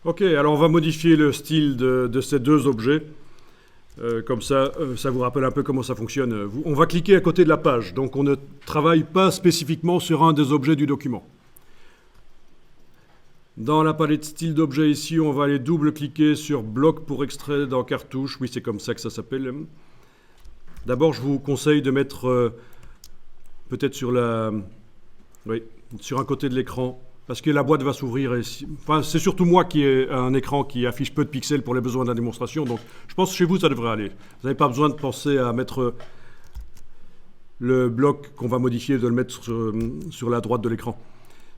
Ok, alors on va modifier le style de ces deux objets. Comme ça, ça vous rappelle un peu comment ça fonctionne. On va cliquer à côté de la page, donc on ne travaille pas spécifiquement sur un des objets du document. Dans la palette style d'objet ici, on va aller double-cliquer sur bloc pour extrait dans cartouche. Oui, c'est comme ça que ça s'appelle. D'abord, je vous conseille de mettre peut-être sur un côté de l'écran, parce que la boîte va s'ouvrir. Enfin, c'est surtout moi qui ai un écran qui affiche peu de pixels pour les besoins de la démonstration, donc je pense que chez vous, ça devrait aller. Vous n'avez pas besoin de penser à mettre le bloc qu'on va modifier, de le mettre sur la droite de l'écran.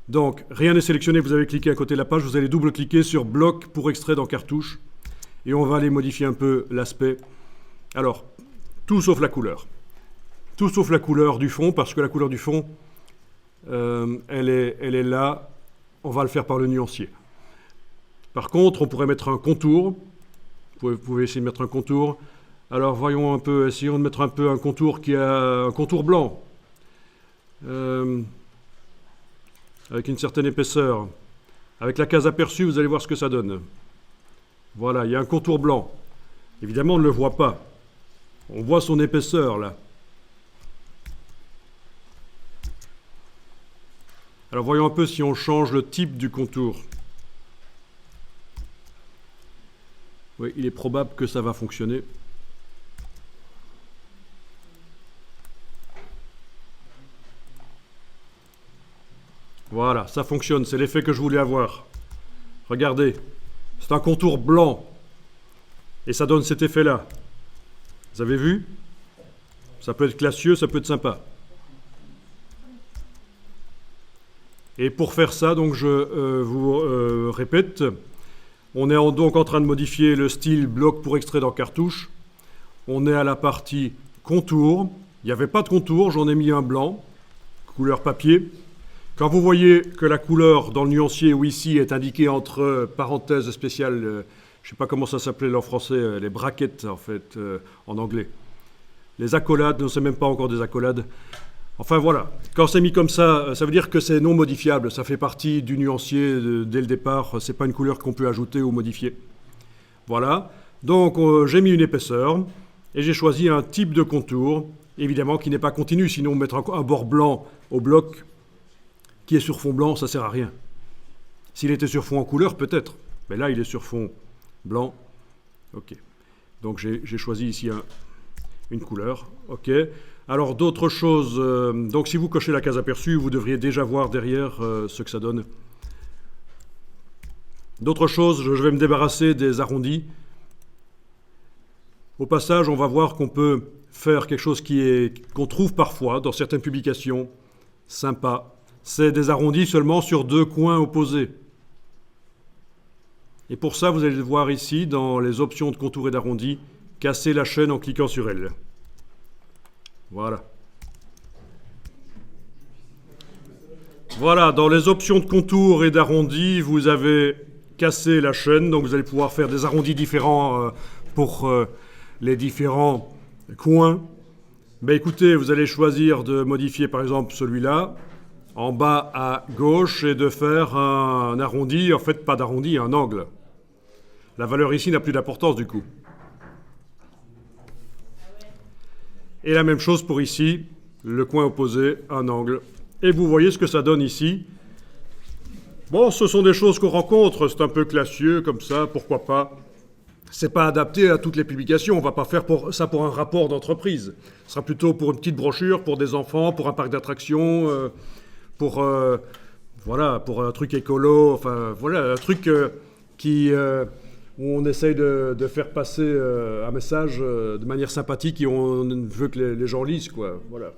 Donc, rien n'est sélectionné, vous avez cliqué à côté de la page, vous allez double-cliquer sur bloc pour extrait dans cartouche, et on va aller modifier un peu l'aspect. Alors, tout sauf la couleur. Tout sauf la couleur du fond, parce que la couleur du fond, elle est là. On va le faire par le nuancier. Par contre, on pourrait mettre un contour. Vous pouvez essayer de mettre un contour. Alors, voyons un peu, essayons de mettre un peu un contour qui a un contour blanc. Avec une certaine épaisseur. Avec la case aperçue, vous allez voir ce que ça donne. Voilà, il y a un contour blanc. Évidemment, on ne le voit pas. On voit son épaisseur, là. Alors voyons un peu si on change le type du contour. Oui, il est probable que ça va fonctionner. Voilà, ça fonctionne, c'est l'effet que je voulais avoir. Regardez, c'est un contour blanc. Et ça donne cet effet-là. Vous avez vu? Ça peut être classieux, ça peut être sympa. Et pour faire ça, donc je vous répète, on est donc en train de modifier le style bloc pour extrait dans cartouche. On est à la partie contour. Il n'y avait pas de contour, j'en ai mis un blanc, couleur papier. Quand vous voyez que la couleur dans le nuancier ou ici est indiquée entre parenthèses spéciales, je ne sais pas comment ça s'appelait en français, les brackets en fait, en anglais. Les accolades, non, c'est même pas encore des accolades. Enfin voilà, quand c'est mis comme ça, ça veut dire que c'est non modifiable, ça fait partie du nuancier dès le départ, c'est pas une couleur qu'on peut ajouter ou modifier. Voilà, donc j'ai mis une épaisseur et j'ai choisi un type de contour, évidemment qui n'est pas continu, sinon mettre un bord blanc au bloc qui est sur fond blanc, ça sert à rien. S'il était sur fond en couleur, peut-être, mais là il est sur fond blanc. Ok, donc j'ai choisi ici une couleur, ok. Alors d'autres choses, donc si vous cochez la case aperçue, vous devriez déjà voir derrière ce que ça donne. D'autres choses, je vais me débarrasser des arrondis. Au passage, on va voir qu'on peut faire quelque chose qu'on trouve parfois dans certaines publications, sympa. C'est des arrondis seulement sur deux coins opposés. Et pour ça, vous allez le voir ici, dans les options de contour et d'arrondi, casser la chaîne en cliquant sur elle. Voilà. Voilà, dans les options de contour et d'arrondi, vous avez cassé la chaîne, donc vous allez pouvoir faire des arrondis différents pour les différents coins. Ben écoutez, vous allez choisir de modifier par exemple celui-là, en bas à gauche, et de faire un arrondi, en fait pas d'arrondi, un angle. La valeur ici n'a plus d'importance du coup. Et la même chose pour ici, le coin opposé, un angle. Et vous voyez ce que ça donne ici. Bon, ce sont des choses qu'on rencontre, c'est un peu classieux comme ça, pourquoi pas. C'est pas adapté à toutes les publications, on va pas faire ça pour un rapport d'entreprise. Ce sera plutôt pour une petite brochure, pour des enfants, pour un parc d'attractions, pour un truc écolo, enfin voilà, un truc où on essaye de faire passer un message de manière sympathique et on veut que les gens lisent, quoi. Voilà.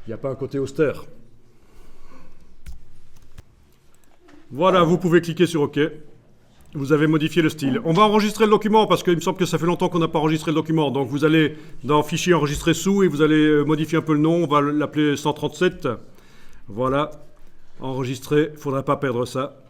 Il n'y a pas un côté austère. Voilà, vous pouvez cliquer sur OK. Vous avez modifié le style. On va enregistrer le document parce qu'il me semble que ça fait longtemps qu'on n'a pas enregistré le document. Donc vous allez dans Fichier enregistrer sous et vous allez modifier un peu le nom. On va l'appeler 137. Voilà. Enregistrer, il ne faudra pas perdre ça.